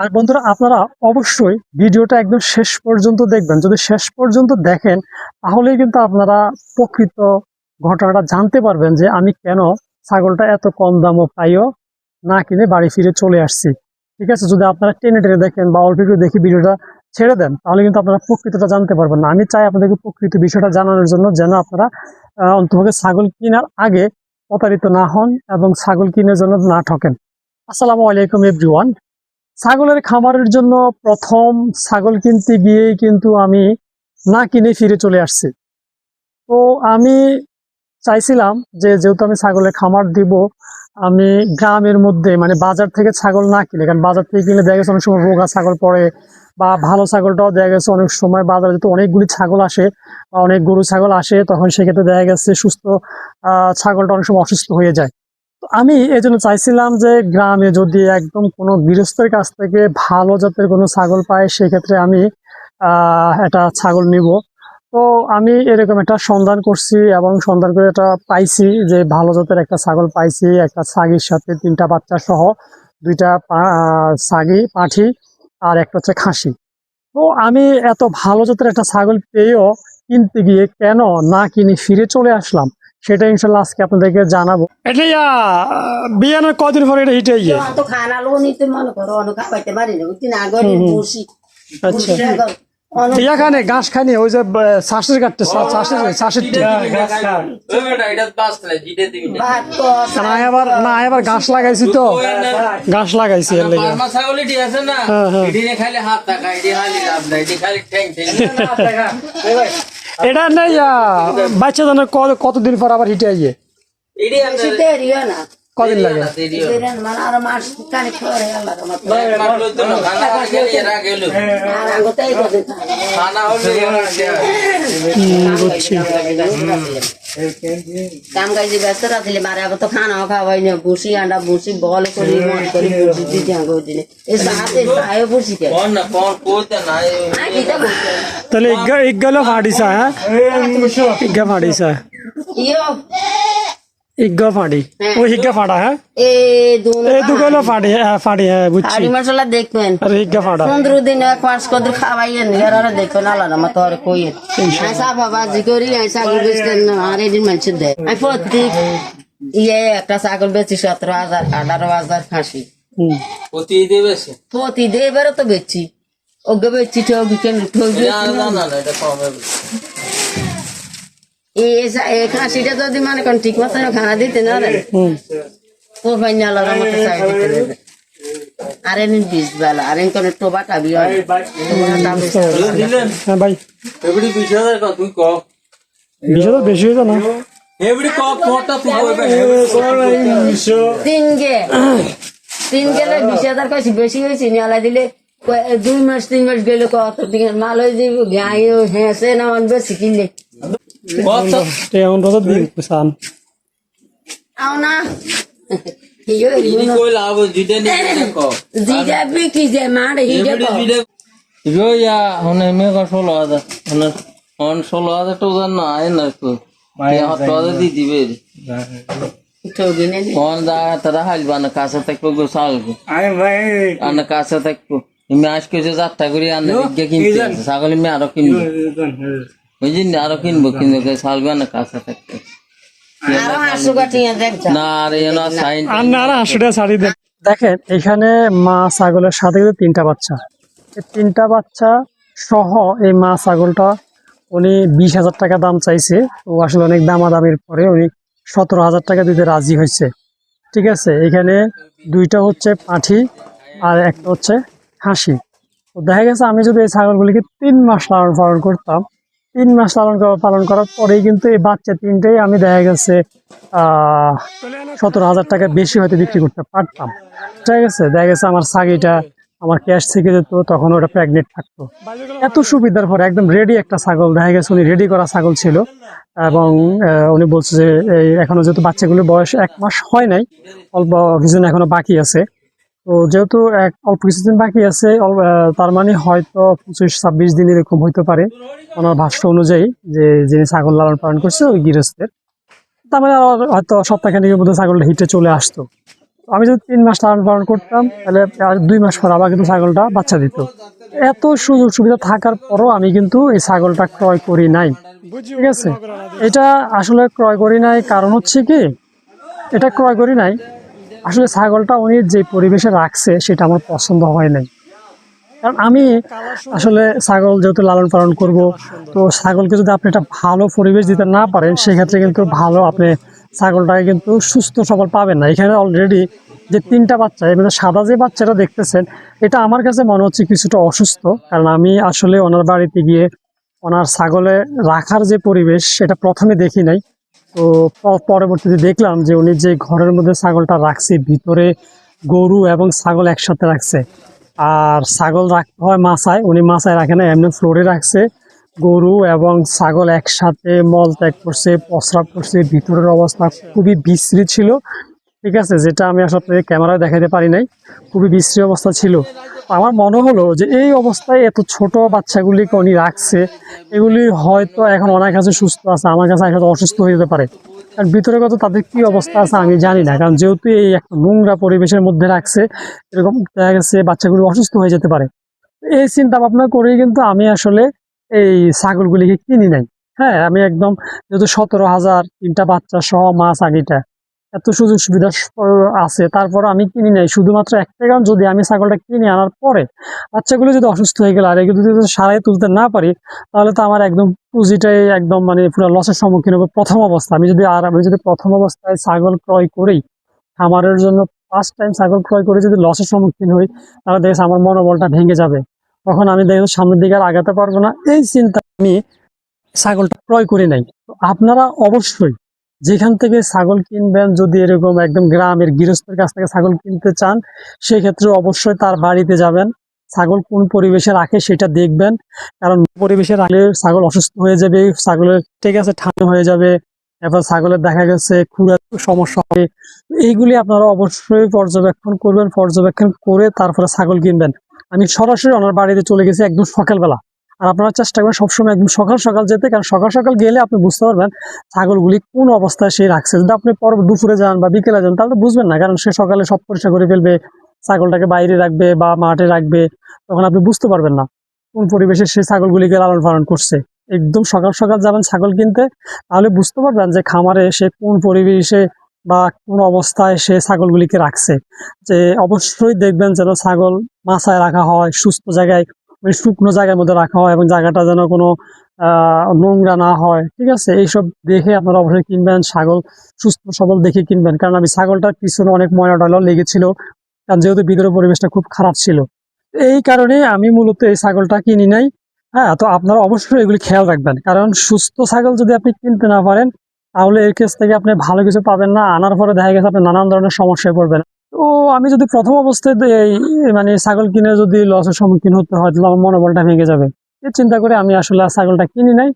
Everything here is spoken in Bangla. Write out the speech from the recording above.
আর বন্ধুরা, আপনারা অবশ্যই ভিডিওটা একদম শেষ পর্যন্ত দেখবেন। যদি শেষ পর্যন্ত দেখেন তাহলেই কিন্তু আপনারা প্রকৃত ঘটনাটা জানতে পারবেন যে আমি কেন ছাগলটা এত কম দামও পাইও না কিনে বাড়ি ফিরে চলে আসছি। ঠিক আছে, যদি আপনারা টেনে টেনে দেখেন বা অল্প একটু দেখে ভিডিওটা ছেড়ে দেন তাহলে কিন্তু আপনারা প্রকৃতটা জানতে পারবেন না। আমি চাই আপনাদেরকে প্রকৃত বিষয়টা জানানোর জন্য, যেন আপনারা অন্ততপক্ষে ছাগল কেনার আগে প্রতারিত না হন এবং ছাগল কেনার জন্য না ঠকেন। আসসালামু আলাইকুম এভরিওয়ান। ছাগলের খামারের জন্য প্রথম ছাগল কিনতে গিয়েই কিন্তু আমি না কিনে ফিরে চলে আসছি। তো আমি চাইছিলাম যে যেহেতু আমি ছাগলের খামার দিব, আমি গ্রামের মধ্যে মানে বাজার থেকে ছাগল না কিনে, কারণ বাজার থেকে কিনলে দেখা গেছে অনেক সময় রোগা ছাগল পড়ে, বা ভালো ছাগলটাও দেখা গেছে অনেক সময় বাজারে যেহেতু অনেকগুলি ছাগল আসে বা অনেক গরু ছাগল আসে, তখন সেক্ষেত্রে দেখা গেছে সুস্থ ছাগলটা অনেক সময় অসুস্থ হয়ে যায়। তো আমি এই জন্য চাইছিলাম যে গ্রামে যদি একদম কোনো গৃহস্থের কাছ থেকে ভালো জাতের কোনো ছাগল পাই, সেক্ষেত্রে আমি একটা ছাগল নিব। তো আমি এরকম একটা সন্ধান করছি এবং সন্ধান করে এটা পাইছি যে ভালো জাতের একটা ছাগল পাইছি, একটা ছাগির সাথে 3টা বাচ্চা সহ 2টা ছাগি পাঠি আর একটা হচ্ছে খাসি। তো আমি এত ভালো জাতের একটা ছাগল পেয়েও কিনতে গিয়ে কেন না কিনে ফিরে চলে আসলাম, সেটা ইনশাল্লাহ আজকে আপনাদেরকে জানাবো। এটা বিয়ানোর কদিন পরে এটা হিটে গিয়ে তো খানা লো নিতে মনে করো অনেক খাইতে পারি না বুঝছি না আগে বসি আচ্ছা এখানে ঘাস খানি ওই যে শ্বাসের কাটতে শ্বাসের না এবার ঘাস লাগাইছি, তো ঘাস লাগাইছি এর লেগে। এটা নেই বাচ্চা জানার কতদিন পর আবার হিটে আইয়ে না কদিন লাগে? মানে আর মাস কানে পরে বুঝছি। কাম কাজে ব্যস্ত রাখলে মারে আগে তো খানাও খাওয়াই না, বসি আন্ডা বসি বল করি মন করি বসি দিতে আগে দিনে এই সাথে সাহেব বসি কে তাহলে ইগলো ফাড়িছা, হ্যাঁ ইগা ফাড়িছা ইয়ো ইগা ফাড়ি ওই ইগা ফাড়া, হ্যাঁ এ দুগুলো ফাড়ি, হ্যাঁ ফাড়ি, হ্যাঁ বুঝছি। হাড়ি মশলা দেখবেন আর ইগা ফাড়া 15 দিন এক মাস কত খাওয়াইয়েন আর দেখবেন আলাদা মতো আর কই আইসা বাবাজি করি আইসা বেচতেন আর এদিন মানুষ দেয় আমি প্রত্যেক একটা ছাগল বেচি 17,000 18,000 খাসি প্রতি দেবেরও তো বেচছি ওকে বেচছি ঠকি কেন এই খাসিটা যদি মানে কোন ঠিক মতো খানা দিতে না তোর ভাই না আলাদা মতো চাই দিতে দেবে আর এনে 20 বেলা আর এনে কোন টোবাটা বিয়া হ্যাঁ ভাই 20,000 কত তুই ক 20,000 বেশি হয়ে যায় না? এভরি কপ ফটো তুই কইবে তিন গেলে 20,000 কইছি বেশি হয়েছে নিয়ালা দিলে 2 মাস 3 মাস গেলে কত দিন মাল হয়ে যাবে গাই হেসে না মান বেশি কিনলে কত এমন কথা দিন কুসান আও না ইনি কই লাভ জিদে নি ক জিদা বিক্রি যে মার হিডে কো ইগো ইয়া হনে মে ক 16,000 হনে 16,000 তো জান না আয় না তো ভাই হাত দি দিবে তো দিনে কোন দা তারা হালবানা কাছে থাকবো গো সালগো আরে ভাই আনা কাছে থাকবো আমি আজকে যে যাত্রা করি আনা দিকে কিনতে ছাগল আমি আরো কিনবো বুঝিন আরো কিনবো কিন্তু সালবানা কাছে থাকবো আরো 800 টাকা দেখ না আর এনো সাইন আর 800 টাকা শাড়ি দেন। দেখেন এখানে মা ছাগলের সাথে 3টা বাচ্চা, এই 3টা বাচ্চা সহ এই মা ছাগলটা উনি 20,000 টাকা দাম চাইছে। তো আসলে অনেক দামাদামির পরে উনি 17,000 টাকা দিতে রাজি হয়েছে। ঠিক আছে, এখানে 2টা হচ্ছে পাঠি আর একটা হচ্ছে খাসি। তো দেখা গেছে আমি যদি এই ছাগলগুলিকে 3 মাস লালন পালন করতাম, 3 মাস পালন করার পরেই কিন্তু এই বাচ্চা 3টাই আমি দেখা গেছে 17,000 টাকা বেশি হয়তো বিক্রি করতে পারতাম। ঠিক আছে, দেখা গেছে আমার ছাগিটা আমার ক্যাশ থেকে যেত, তখন ওটা প্রেগনেন্ট থাকতো। এত সুবিধার পরে একদম রেডি একটা ছাগল, দেখা গেছে উনি রেডি করা ছাগল ছিল এবং উনি বলছে যে এখনো যেহেতু বাচ্চাগুলোর বয়স 1 মাস হয় নাই, অল্প কিছুদিন এখনো বাকি আছে। তো যেহেতু অল্প কিছুদিন বাকি আছে, তার মানে হয়তো 25-26 দিন এরকম হইতে পারে ওনার ভাষ্য অনুযায়ী, যে যিনি ছাগল লালন পালন করছে ওই গৃহস্থের। তার মানে হয়তো সপ্তাহখানেকের মধ্যে ছাগলটা হিটে চলে আসতো। আমি যদি 3 মাস লালন পালন করতাম তাহলে আর 2 মাস পর আবার কিন্তু ছাগলটা বাচ্চা দিত। এত সুযোগ সুবিধা থাকার পরও আমি কিন্তু এই ছাগলটা ক্রয় করি নাই। ঠিক আছে, এটা আসলে ক্রয় করি নাই কারণ হচ্ছে কি, এটা ক্রয় করি নাই আসলে ছাগলটা উনি যে পরিবেশে রাখছে সেটা আমার পছন্দ হয় নাই। কারণ আমি আসলে ছাগল যেহেতু লালন পালন করব, তো ছাগলকে যদি আপনি একটা ভালো পরিবেশ দিতে না পারেন সেক্ষেত্রে কিন্তু ভালো আপনি ছাগলটাকে কিন্তু সুস্থ সবল পাবেন না। এখানে অলরেডি যে 3টা বাচ্চা, এর মধ্যে সাদা যে বাচ্চাটা দেখতেছেন এটা আমার কাছে মনে হচ্ছে কিছুটা অসুস্থ। কারণ আমি আসলে ওনার বাড়িতে গিয়ে ওনার ছাগলে রাখার যে পরিবেশ সেটা প্রথমে দেখি নাই। তো পরবর্তীতে দেখলাম যে উনি যে ঘরের মধ্যে ছাগলটা রাখছে ভিতরে গরু এবং ছাগল একসাথে রাখছে। আর ছাগল রাখতে হয় মাচায়, উনি মাচায় রাখে না, এমনি ফ্লোরে রাখছে। গরু এবং ছাগল একসাথে মল ত্যাগ করছে, প্রস্রাব করছে, ভিতরের অবস্থা খুবই বিশ্রী ছিল। ঠিক আছে, যেটা আমি আসলে ক্যামেরায় দেখাতে পারি নাই, খুবই বিশ্রী অবস্থা ছিল। আমার মনে হলো যে এই অবস্থায় এত ছোট বাচ্চাগুলিকে উনি রাখছে, এগুলি হয়তো এখন ওনার কাছে সুস্থ আছে, আমার কাছে হয়তো অসুস্থ হয়ে যেতে পারে। কারণ ভিতরে কত তাদের কি অবস্থা আছে আমি জানি না, কারণ যেহেতু এই একটা নোংরা পরিবেশের মধ্যে রাখছে, এরকম দেখা গেছে বাচ্চাগুলি অসুস্থ হয়ে যেতে পারে। এই চিন্তা ভাবনা করেই কিন্তু আমি আসলে এই ছাগলগুলিকে কিনি নাই। হ্যাঁ, আমি একদম যেহেতু 17,000 3টা বাচ্চা সহ মাছ আগিটা এত সুযোগ সুবিধা আছে, তারপর আমি কিনি নাই শুধুমাত্র একটা কারণ, যদি আমি ছাগলটা কিনে আনার পরে বাচ্চাগুলো যদি অসুস্থ হয়ে গেলে আর এগুলো যদি সারাই তুলতে না পারি, তাহলে তো আমার একদম পুঁজিটাই একদম মানে পুরো লসের সম্মুখীন হবে প্রথম অবস্থা। আমি যদি প্রথম অবস্থায় ছাগল ক্রয় করেই খামারের জন্য ফার্স্ট টাইম ছাগল ক্রয় করে যদি লসের সম্মুখীন হই, তাহলে দেখে আমার মনোবলটা ভেঙে যাবে, তখন আমি দেখে সামনের দিকে আর আগাতে পারবো না। এই চিন্তা আমি ছাগলটা ক্রয় করি নাই। তো আপনারা অবশ্যই যেখান থেকে ছাগল কিনবেন, যদি এরকম একদম গ্রামের গৃহস্থের কাছ থেকে ছাগল কিনতে চান, সেক্ষেত্রে অবশ্যই তার বাড়িতে যাবেন, ছাগল কোন পরিবেশে রাখে সেটা দেখবেন। কারণ পরিবেশে রাখলে ছাগল অসুস্থ হয়ে যাবে, ছাগলের ঠিক আছে ঠান্ডা হয়ে যাবে, এবার ছাগলের দেখা গেছে খুঁড়ার সমস্যা হবে। এইগুলি আপনারা অবশ্যই পর্যবেক্ষণ করবেন, পর্যবেক্ষণ করে তারপরে ছাগল কিনবেন। আমি সরাসরি ওনার বাড়িতে চলে গেছি একদম সকালবেলা। আর আপনারা চেষ্টা করবেন সবসময় একদম সকাল সকাল যেতে, কারণ সকাল সকাল গেলে আপনি বুঝতে পারবেন ছাগলগুলি কোন অবস্থায় সে রাখছে। যদি আপনি পর দুপুরে যান বা বিকেলে যান তাহলে বুঝবেন না, কারণ সে সকালে সব পরিষ্কার করে ফেলবে, ছাগলটাকে বাইরে রাখবে বা মাঠে রাখবে, তখন আপনি বুঝতে পারবেন না কোন পরিবেশে সে ছাগলগুলিকে লালন পালন করছে। একদম সকাল সকাল যাবেন ছাগল কিনতে, তাহলে বুঝতে পারবেন যে খামারে সে কোন পরিবেশে বা কোন অবস্থায় সে ছাগলগুলিকে রাখছে। যে অবশ্যই দেখবেন যেন ছাগল মাচায় রাখা হয়, সুস্থ জায়গায়, মানে শুকনো জায়গার মধ্যে রাখা হয়, এবং জায়গাটা যেন কোনো নোংরা না হয়। ঠিক আছে, এইসব দেখে আপনারা অবশ্যই কিনবেন, ছাগল সুস্থ সবল দেখে কিনবেন। কারণ আমি ছাগলটার পিছনে অনেক ময়লা টয়লা লেগেছিল, কারণ যেহেতু ভিতরের পরিবেশটা খুব খারাপ ছিল, এই কারণে আমি মূলত এই ছাগলটা কিনি নাই। হ্যাঁ, তো আপনারা অবশ্যই এগুলি খেয়াল রাখবেন, কারণ সুস্থ ছাগল যদি আপনি কিনতে না পারেন তাহলে এর কাছ থেকে আপনি ভালো কিছু পাবেন না, আনার পরে দেখা গেছে আপনি নানান ধরনের সমস্যায় পড়বেন। তো আমি যদি প্রথম অবস্থায় এই মানে ছাগল কিনে যদি লসের সম্মুখীন হতে হয় তাহলে আমার মনোবলটা ভেঙে যাবে। এই চিন্তা করে আমি আসলে ছাগলটা কিনি নাই।